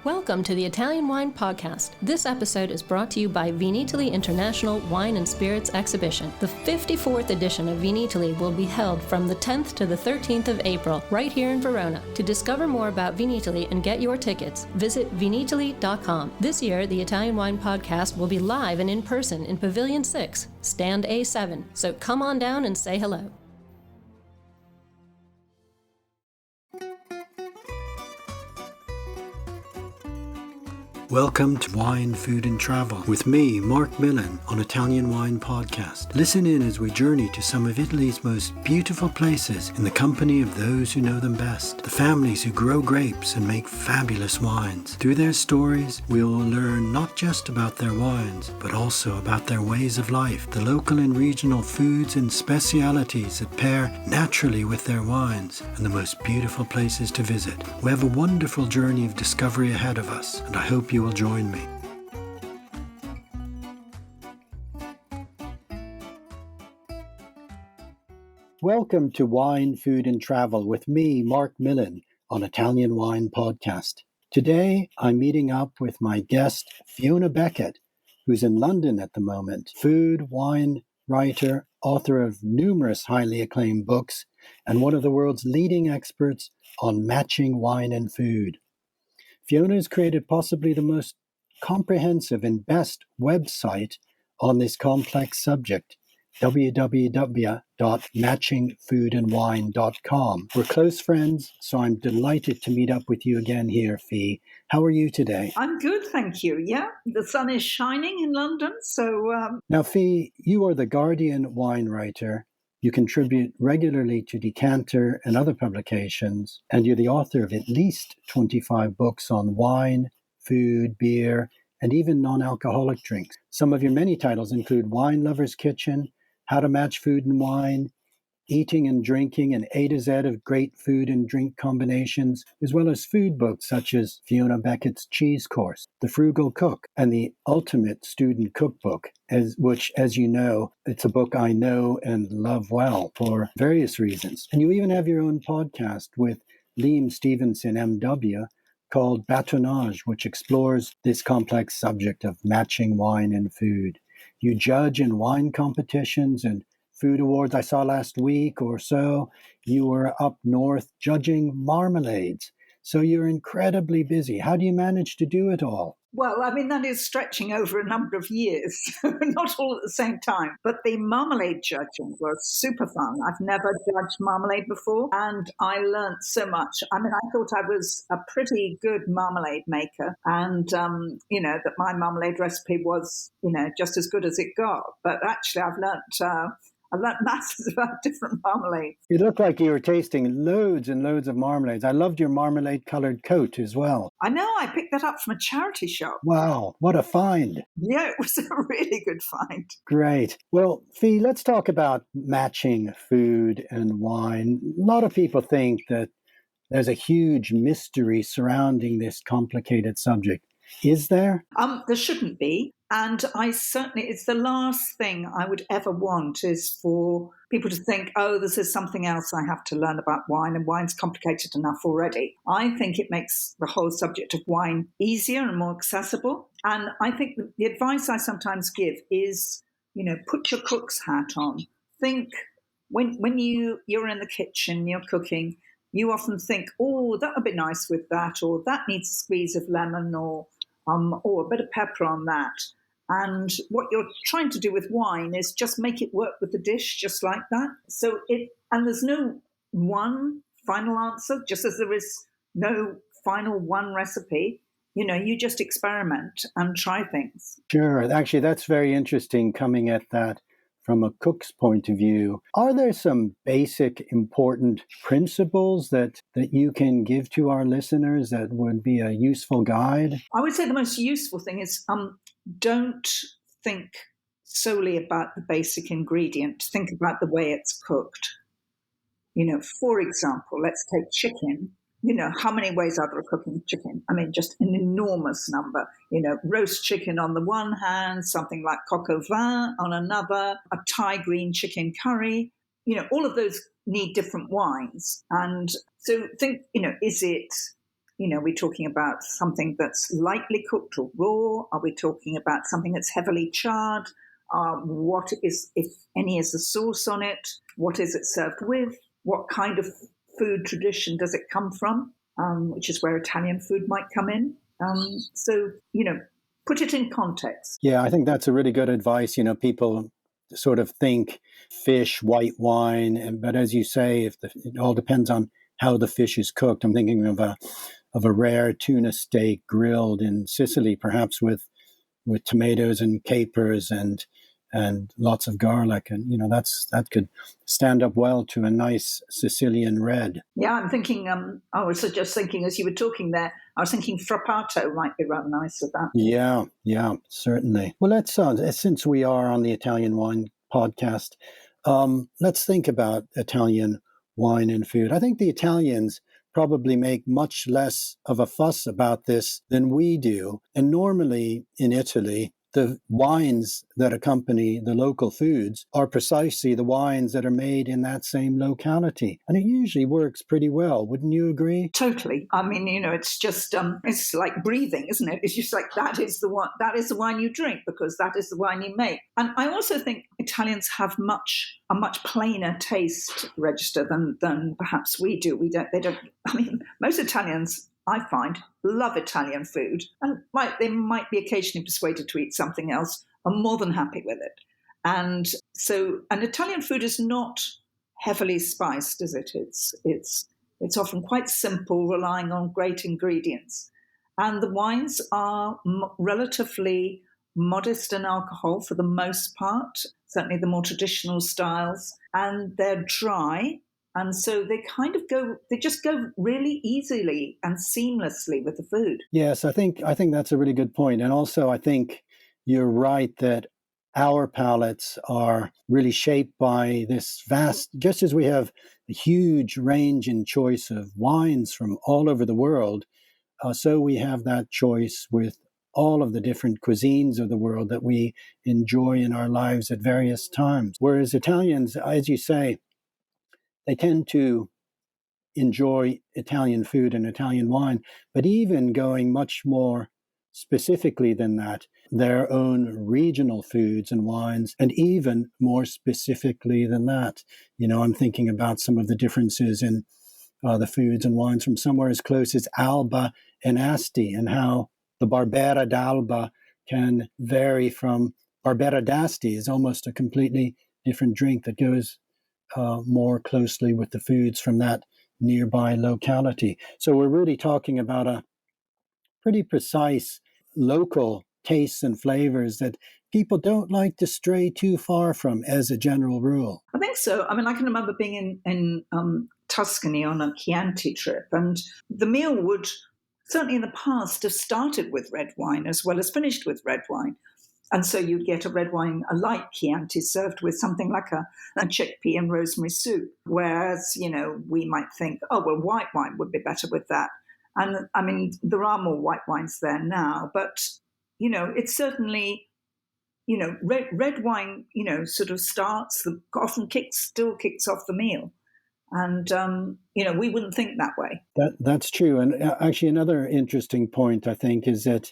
Welcome to the Italian Wine Podcast. This episode is brought to you by Vinitaly International Wine and Spirits Exhibition. The 54th edition of Vinitaly will be held from the 10th to the 13th of April, right here in Verona. To discover more about Vinitaly and get your tickets, visit vinitaly.com. This year, the Italian Wine Podcast will be live and in person in Pavilion 6, Stand A7. So come on down and say hello. Welcome to Wine, Food and Travel with me, Marc Millon, on Italian Wine Podcast. Listen in as we journey to some of Italy's most beautiful places in the company of those who know them best, the families who grow grapes and make fabulous wines. Through their stories, we will learn not just about their wines, but also about their ways of life, the local and regional foods and specialities that pair naturally with their wines, and the most beautiful places to visit. We have a wonderful journey of discovery ahead of us, and I hope you will join me. Welcome to Wine, Food and Travel with me, Marc Millon, on Italian Wine Podcast. Today, I'm meeting up with my guest, Fiona Beckett, who's in London at the moment. Food, wine writer, author of numerous highly acclaimed books, and one of the world's leading experts on matching wine and food. Fiona has created possibly the most comprehensive and best website on this complex subject, www.matchingfoodandwine.com. We're close friends, so I'm delighted to meet up with you again here, Fee. How are you today? I'm good, thank you. Yeah, the sun is shining in London, so... Now, Fee, you are the Guardian wine writer. You contribute regularly to Decanter and other publications, and you're the author of at least 25 books on wine, food, beer, and even non-alcoholic drinks. Some of your many titles include Wine Lover's Kitchen, How to Match Food and Wine, Eating and Drinking, and A to Z of Great Food and Drink Combinations, as well as food books such as Fiona Beckett's Cheese Course, The Frugal Cook, and The Ultimate Student Cookbook, which, as you know, it's a book I know and love well for various reasons. And you even have your own podcast with Liam Stevenson, MW, called Batonnage, which explores this complex subject of matching wine and food. You judge in wine competitions and food awards. I saw last week or so, you were up north judging marmalades. So you're incredibly busy. How do you manage to do it all? Well, I mean, that is stretching over a number of years, not all at the same time. But the marmalade judging was super fun. I've never judged marmalade before, and I learned so much. I mean, I thought I was a pretty good marmalade maker, and, that my marmalade recipe was, just as good as it got. But actually, I've learned masses about different marmalades. You look like you were tasting loads and loads of marmalades. I loved your marmalade-colored coat as well. I know, I picked that up from a charity shop. Wow, what a find. Yeah, it was a really good find. Great. Well, Fee, let's talk about matching food and wine. A lot of people think that there's a huge mystery surrounding this complicated subject. Is there? There shouldn't be. And it's the last thing I would ever want is for people to think, oh, this is something else I have to learn about wine, and wine's complicated enough already. I think it makes the whole subject of wine easier and more accessible. And I think the advice I sometimes give is, put your cook's hat on. Think when you're in the kitchen, you're cooking, you often think, oh, that would be nice with that, or that needs a squeeze of lemon, or a bit of pepper on that. And what you're trying to do with wine is just make it work with the dish, just like that. And there's no one final answer, just as there is no final one recipe. You just experiment and try things. Sure. Actually, that's very interesting coming at that from a cook's point of view. Are there some basic important principles that you can give to our listeners that would be a useful guide? I would say the most useful thing is don't think solely about the basic ingredient. Think about the way it's cooked. For example, let's take chicken. How many ways are there of cooking chicken? I mean, just an enormous number. Roast chicken on the one hand, something like coq au vin on another, a Thai green chicken curry. All of those need different wines. And so think, is it Are we talking about something that's lightly cooked or raw? Are we talking about something that's heavily charred? What is, if any, is the sauce on it? What is it served with? What kind of food tradition does it come from? Which is where Italian food might come in. So, put it in context. Yeah, I think that's a really good advice. People sort of think fish, white wine, but as you say, it all depends on how the fish is cooked. I'm thinking of a rare tuna steak grilled in Sicily, perhaps with tomatoes and capers and lots of garlic, and that could stand up well to a nice Sicilian red. Yeah, I'm thinking. I was just thinking as you were talking there. I was thinking frappato might be rather nice with that. Yeah, certainly. Well, let's since we are on the Italian Wine podcast, let's think about Italian wine and food. I think the Italians probably make much less of a fuss about this than we do. And normally in Italy, the wines that accompany the local foods are precisely the wines that are made in that same locality. And it usually works pretty well. Wouldn't you agree? Totally. I mean, it's just, it's like breathing, isn't it? It's just like that is the wine you drink because that is the wine you make. And I also think Italians have a much plainer taste register than perhaps we do. Most Italians, I find, love Italian food, and they might be occasionally persuaded to eat something else, are more than happy with it. And Italian food is not heavily spiced, is it? It's often quite simple, relying on great ingredients. And the wines are relatively modest in alcohol for the most part, certainly the more traditional styles, and they're dry. And so they just go really easily and seamlessly with the food. Yes, I think that's a really good point. And also, I think you're right that our palates are really shaped by this vast, just as we have a huge range and choice of wines from all over the world, so we have that choice with all of the different cuisines of the world that we enjoy in our lives at various times. Whereas Italians, as you say, they tend to enjoy Italian food and Italian wine, but even going much more specifically than that, their own regional foods and wines, and even more specifically than that. I'm thinking about some of the differences in the foods and wines from somewhere as close as Alba and Asti, and how the Barbera d'Alba can vary from Barbera d'Asti is almost a completely different drink that goes more closely with the foods from that nearby locality. So we're really talking about a pretty precise local tastes and flavors that people don't like to stray too far from as a general rule. I think so. I can remember being in Tuscany on a Chianti trip, and the meal would certainly in the past have started with red wine as well as finished with red wine. And so you'd get a red wine, a light Chianti, served with something like a chickpea and rosemary soup. Whereas, we might think, oh, well, white wine would be better with that. And there are more white wines there now, but, it's certainly, red wine, sort of still kicks off the meal. And, we wouldn't think that way. That's true. And actually, another interesting point, I think, is that,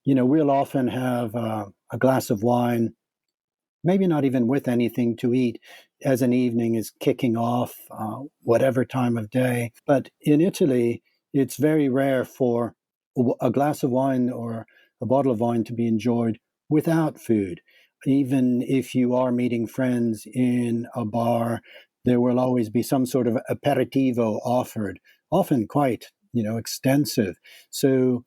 we'll often have a glass of wine, maybe not even with anything to eat, as an evening is kicking off, whatever time of day. But in Italy, it's very rare for a glass of wine or a bottle of wine to be enjoyed without food. Even if you are meeting friends in a bar, there will always be some sort of aperitivo offered, often quite, extensive. So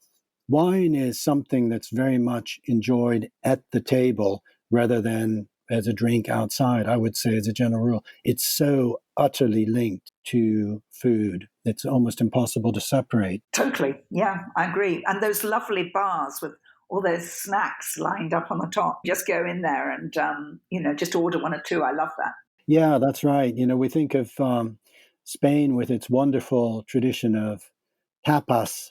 wine is something that's very much enjoyed at the table rather than as a drink outside, I would say, as a general rule. It's so utterly linked to food. It's almost impossible to separate. Totally. Yeah, I agree. And those lovely bars with all those snacks lined up on the top. Just go in there and, just order one or two. I love that. Yeah, that's right. We think of Spain with its wonderful tradition of tapas,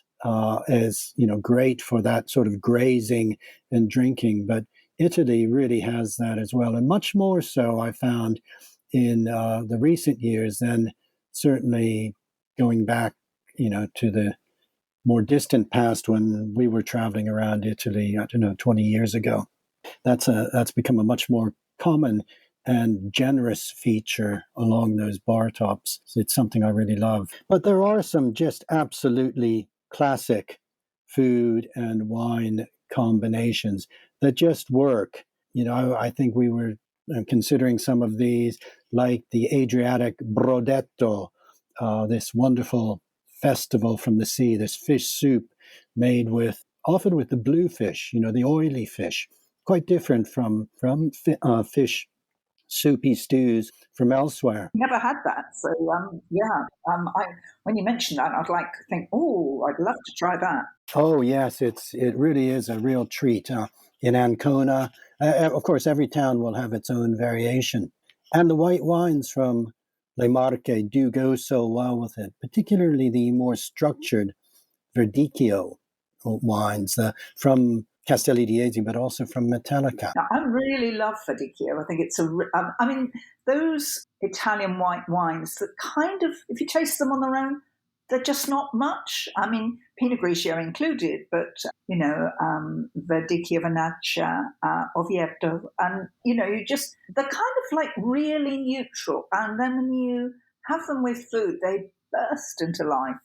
as great for that sort of grazing and drinking, but Italy really has that as well, and much more so I found in the recent years than certainly going back to the more distant past when we were traveling around Italy, 20 years ago. That's become a much more common and generous feature along those bar tops. It's something I really love. But there are some just absolutely classic food and wine combinations that just work. I think we were considering some of these, like the Adriatic Brodetto, this wonderful festival from the sea, this fish soup made often with the blue fish, the oily fish, quite different from fish soupy stews from elsewhere. Never had that. So, when you mentioned that, I'd like to think, oh, I'd love to try that. Oh, yes, it really is a real treat. In Ancona, of course, every town will have its own variation. And the white wines from Le Marche do go so well with it, particularly the more structured Verdicchio wines from Castelli di Esi, but also from Metallica. Now, I really love Verdicchio. I think it's those Italian white wines that kind of, if you taste them on their own, they're just not much. I mean, Pinot Grigio included, but, Verdicchio Vernaccia, Oviedo, and, they're kind of like really neutral. And then when you have them with food, they burst into life,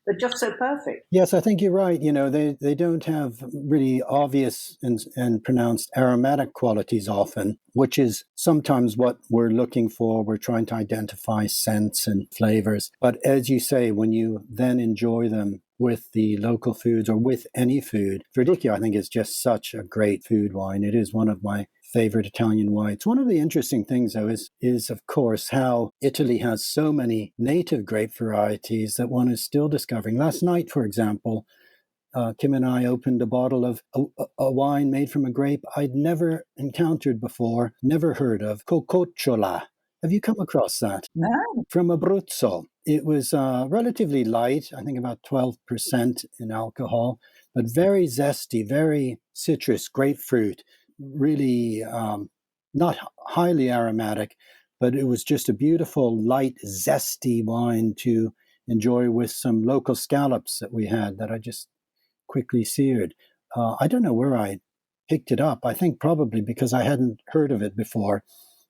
they're just so perfect. Yes, I think you're right. They don't have really obvious and pronounced aromatic qualities often, which is sometimes what we're looking for. We're trying to identify scents and flavors. But as you say, when you then enjoy them with the local foods or with any food, Verdicchio, I think, is just such a great food wine. It is one of my favorite Italian wines. One of the interesting things, though, is of course how Italy has so many native grape varieties that one is still discovering. Last night, for example, Kim and I opened a bottle of a wine made from a grape I'd never encountered before, never heard of, Cococciola. Have you come across that? No. From Abruzzo. It was relatively light, I think about 12% in alcohol, but very zesty, very citrus, grapefruit, really not highly aromatic, but it was just a beautiful, light, zesty wine to enjoy with some local scallops that we had that I just quickly seared. I don't know where I picked it up. I think probably because I hadn't heard of it before.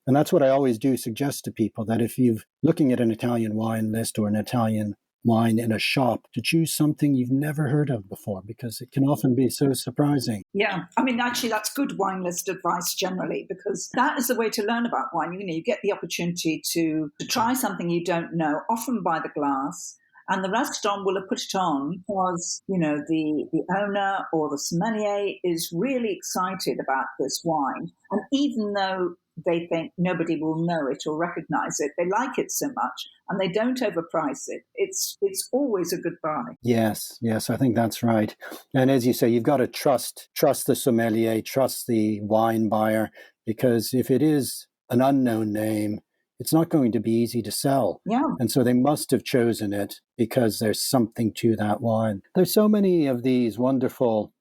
And that's what I always do suggest to people, that if you're looking at an Italian wine list or an Italian wine in a shop, to choose something you've never heard of before, because it can often be so surprising. Yeah, I mean, actually, that's good wine list advice generally, because that is the way to learn about wine. You get the opportunity to try something you don't know, often by the glass, and the restaurant will have put it on because, the owner or the sommelier is really excited about this wine. And even though they think nobody will know it or recognize it, they like it so much and they don't overprice it. It's always a good buy. Yes, I think that's right. And as you say, you've got to trust the sommelier, trust the wine buyer, because if it is an unknown name, it's not going to be easy to sell. Yeah. And so they must have chosen it because there's something to that wine. There's so many of these wonderful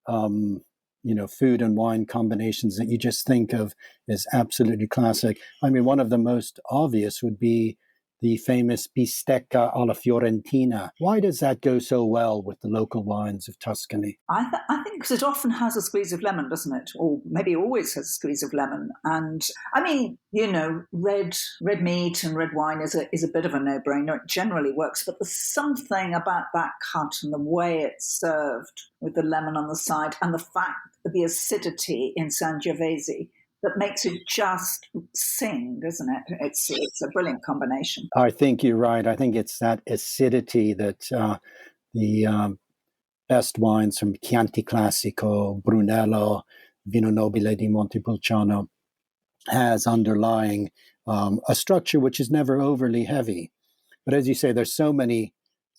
food and wine combinations that you just think of as absolutely classic. I mean, one of the most obvious would be the famous bistecca alla fiorentina. Why does that go so well with the local wines of Tuscany? I think because it often has a squeeze of lemon, doesn't it? Or maybe always has a squeeze of lemon. And I mean, red meat and red wine is a bit of a no-brainer. It generally works, but there's something about that cut and the way it's served with the lemon on the side and the fact that the acidity in Sangiovese that makes it just sing, doesn't it? It's a brilliant combination. I think you're right. I think it's that acidity that the best wines from Chianti Classico, Brunello, Vino Nobile di Montepulciano has underlying a structure which is never overly heavy. But as you say, there's so many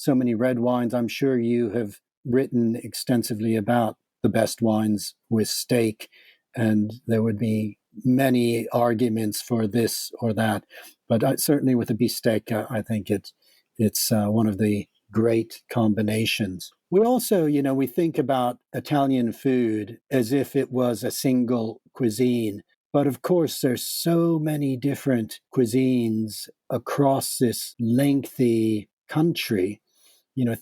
red wines. I'm sure you have written extensively about the best wines with steak, and there would be many arguments for this or that. But certainly with the bistecca, I think it's one of the great combinations. We also, we think about Italian food as if it was a single cuisine. But of course, there's so many different cuisines across this lengthy country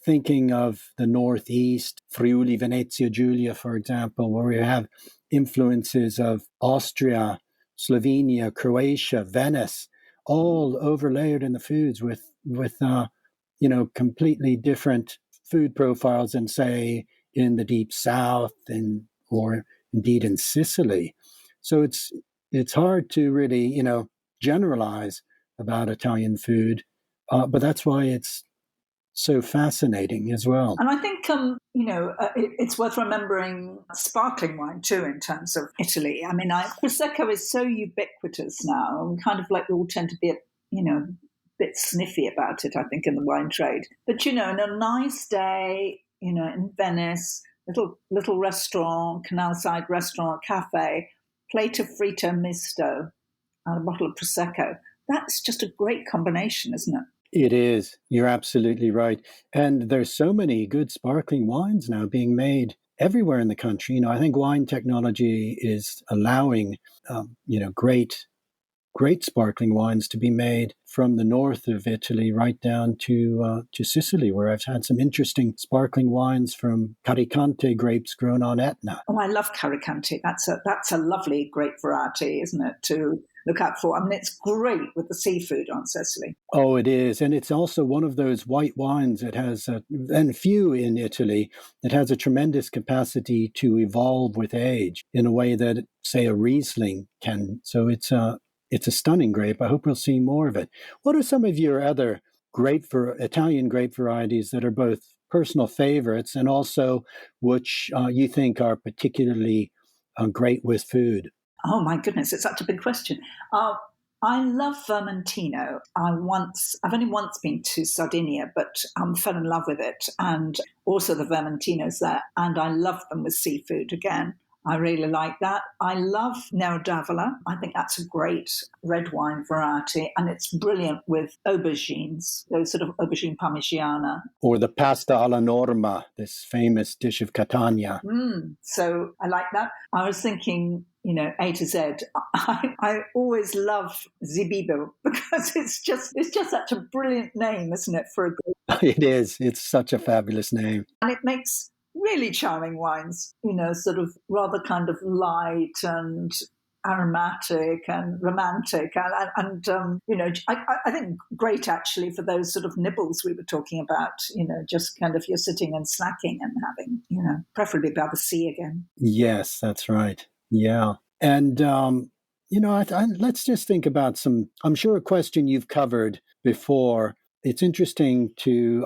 thinking of the Northeast, Friuli, Venezia Giulia, for example, where we have influences of Austria, Slovenia, Croatia, Venice, all overlaid in the foods with completely different food profiles than, say, in the deep South or indeed in Sicily. So it's hard to really, generalize about Italian food, but that's why it's so fascinating as well. And I think, it's worth remembering sparkling wine too in terms of Italy. I mean, Prosecco is so ubiquitous now, and kind of like we all tend to be, bit sniffy about it, I think, in the wine trade. But, in a nice day, in Venice, little restaurant, canal side restaurant, cafe, plate of Frito Misto, and a bottle of Prosecco. That's just a great combination, isn't it? It is. You're absolutely right. And there's so many good sparkling wines now being made everywhere in the country. I think wine technology is allowing, great sparkling wines to be made from the north of Italy right down to Sicily, where I've had some interesting sparkling wines from Caricante grapes grown on Etna. Oh, I love Caricante. That's a lovely grape variety, isn't it, to look out for? I mean, it's great with the seafood on Sicily. Oh, it is. And it's also one of those white wines that has, and few in Italy, that has a tremendous capacity to evolve with age in a way that, say, a Riesling can. So it's a stunning grape. I hope we'll see more of it. What are some of your other Italian grape varieties that are both personal favorites and also which you think are particularly great with food? Oh my goodness, it's such a big question. I love Vermentino. I've only once been to Sardinia, but fell in love with it, and also the Vermentinos there. And I love them with seafood again. I really like that. I love Nero d'Avola. I think that's a great red wine variety, and it's brilliant with aubergines, those sort of aubergine parmigiana. Or the pasta alla norma, this famous dish of Catania. So I like that. I was thinking, A to Z. I always love Zibibo because it's just such a brilliant name, isn't it, for a grape? It is. It's such a fabulous name. And it makes really charming wines, sort of rather kind of light and aromatic and romantic. And I think great actually for those sort of nibbles we were talking about, just kind of you're sitting and snacking and having, preferably by the sea again. Yes, that's right. Yeah. And, let's just think about I'm sure a question you've covered before. It's interesting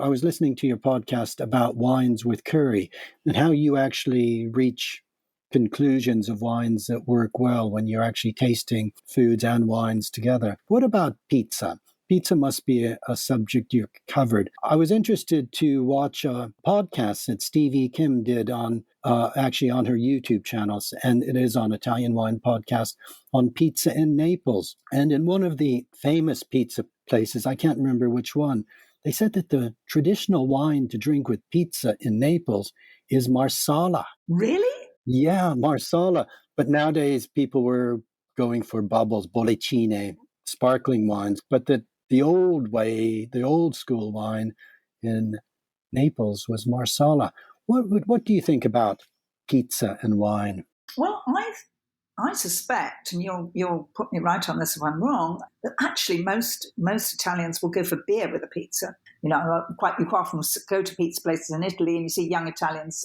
I was listening to your podcast about wines with curry and how you actually reach conclusions of wines that work well when you're actually tasting foods and wines together. What about pizza? Pizza must be a subject you covered. I was interested to watch a podcast that Stevie Kim did on her YouTube channels, and it is on Italian Wine Podcast, on pizza in Naples. And in one of the famous pizza places, I can't remember which one, they said that the traditional wine to drink with pizza in Naples is Marsala. Really? Yeah, Marsala. But nowadays people were going for bubbles, bollicine, sparkling wines, but the old school wine in Naples was Marsala. What do you think about pizza and wine? Well, I suspect, and you'll put me right on this if I'm wrong, that actually most Italians will go for beer with a pizza. You quite often go to pizza places in Italy and you see young Italians,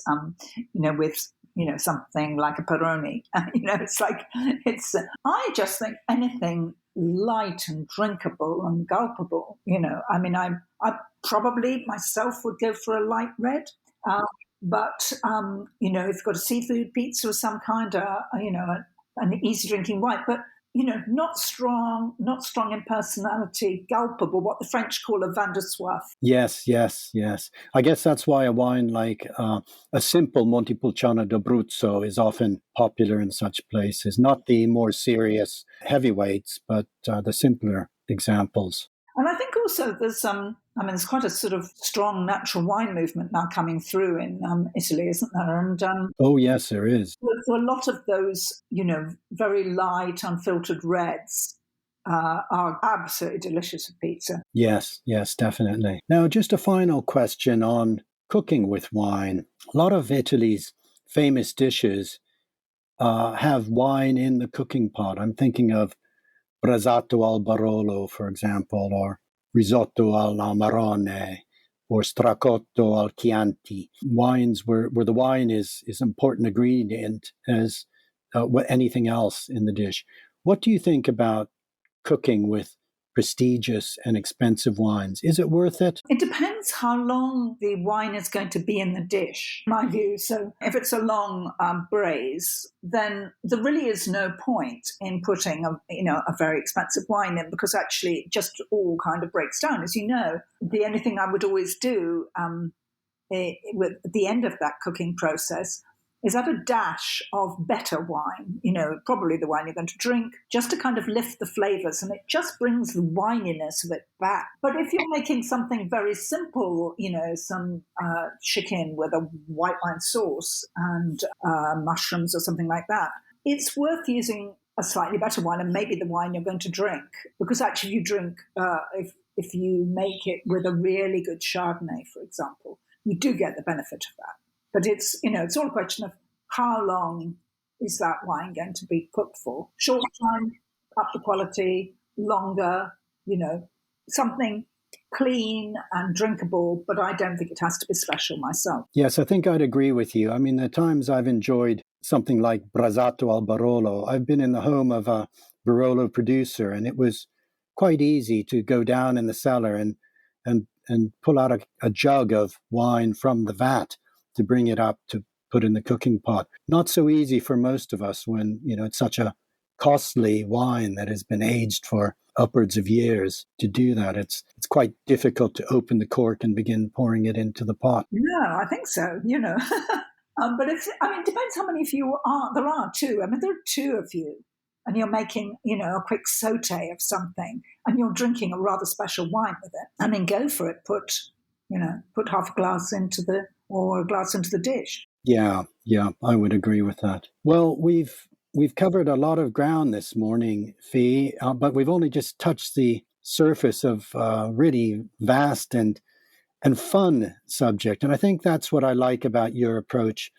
with something like a Peroni. I just think anything light and drinkable and gulpable. I probably myself would go for a light red. But if you've got a seafood pizza of some kind, an easy drinking wine, but not strong in personality, gulpable, what the French call a vin de soif. Yes. I guess that's why a wine like a simple Montepulciano d'Abruzzo is often popular in such places, not the more serious heavyweights, but the simpler examples. And I think also there's quite a sort of strong natural wine movement now coming through in Italy, isn't there? And oh, yes, there is. For a lot of those, very light, unfiltered reds, are absolutely delicious with pizza. Yes, definitely. Now, just a final question on cooking with wine. A lot of Italy's famous dishes have wine in the cooking pot. I'm thinking of brasato al Barolo, for example, or risotto all'amarone, or stracotto al Chianti. Wines where the wine is important ingredient as anything else in the dish. What do you think about cooking with prestigious and expensive wines? Is it worth it? It depends how long the wine is going to be in the dish, in my view. So if it's a long braise, then there really is no point in putting a very expensive wine in, because actually it just all kind of breaks down. As you know, the only thing I would always do with at the end of that cooking process is add a dash of better wine, probably the wine you're going to drink, just to kind of lift the flavors, and it just brings the wininess of it back. But if you're making something very simple, some chicken with a white wine sauce and mushrooms or something like that, it's worth using a slightly better wine, and maybe the wine you're going to drink, because actually you drink, if you make it with a really good Chardonnay, for example, you do get the benefit of that. But it's all a question of how long is that wine going to be cooked for? Short time, up the quality, longer, something clean and drinkable, but I don't think it has to be special myself. Yes, I think I'd agree with you. I mean, the times I've enjoyed something like brasato al Barolo, I've been in the home of a Barolo producer, and it was quite easy to go down in the cellar and pull out a jug of wine from the vat to bring it up to put in the cooking pot. Not so easy for most of us when, it's such a costly wine that has been aged for upwards of years. To do that, it's quite difficult to open the cork and begin pouring it into the pot. No, I think so, but it depends how many of you there are too. There are two of you, and you're making, a quick saute of something, and you're drinking a rather special wine with it. Go for it. Put half a glass into the dish. Yeah, I would agree with that. Well, we've covered a lot of ground this morning, Fee, but we've only just touched the surface of a really vast and fun subject. And I think that's what I like about your approach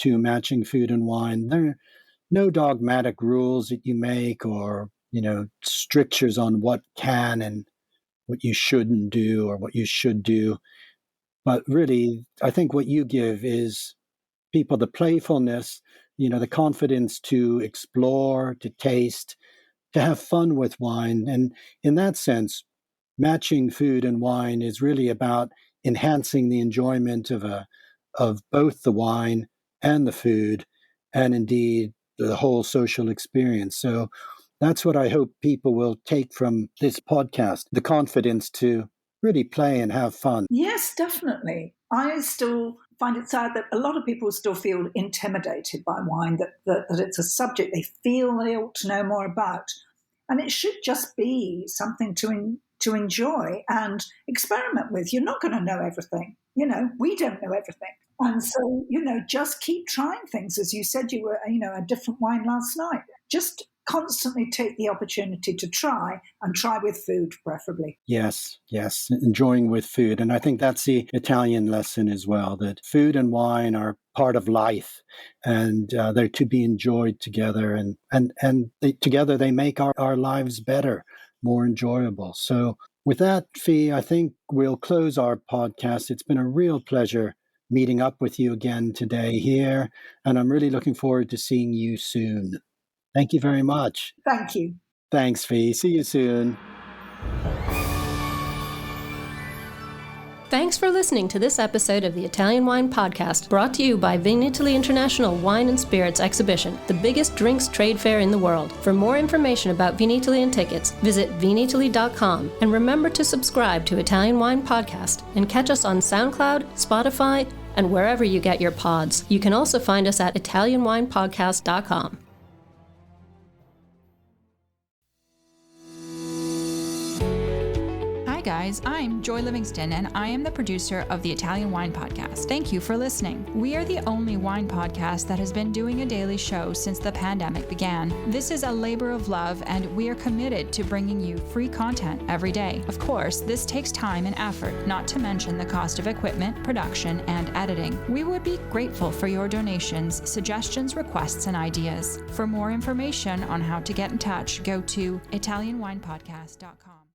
to matching food and wine. There are no dogmatic rules that you make, or, strictures on what can and what you shouldn't do, or what you should do. But really, I think what you give is people the playfulness, the confidence to explore, to taste, to have fun with wine. And in that sense, matching food and wine is really about enhancing the enjoyment of both the wine and the food, and indeed the whole social experience. So that's what I hope people will take from this podcast, the confidence to really play and have fun. Yes, definitely. I still find it sad that a lot of people still feel intimidated by wine, that it's a subject they feel they ought to know more about. And it should just be something to enjoy and experiment with. You're not going to know everything. We don't know everything. And so, just keep trying things. As you said, you were, a different wine last night. Just constantly take the opportunity to try, and try with food, preferably. Yes, enjoying with food. And I think that's the Italian lesson as well, that food and wine are part of life, and they're to be enjoyed together. And together they make our lives better, more enjoyable. So with that, Fee, I think we'll close our podcast. It's been a real pleasure meeting up with you again today here, and I'm really looking forward to seeing you soon. Thank you very much. Thank you. Thanks, Fee. See you soon. Thanks for listening to this episode of the Italian Wine Podcast, brought to you by Vinitaly International Wine and Spirits Exhibition, the biggest drinks trade fair in the world. For more information about Vinitaly and tickets, visit vinitaly.com, and remember to subscribe to Italian Wine Podcast and catch us on SoundCloud, Spotify, and wherever you get your pods. You can also find us at italianwinepodcast.com. Hi guys, I'm Joy Livingston, and I am the producer of the Italian Wine Podcast. Thank you for listening. We are the only wine podcast that has been doing a daily show since the pandemic began. This is a labor of love, and we are committed to bringing you free content every day. Of course, this takes time and effort, not to mention the cost of equipment, production, and editing. We would be grateful for your donations, suggestions, requests, and ideas. For more information on how to get in touch, go to ItalianWinePodcast.com.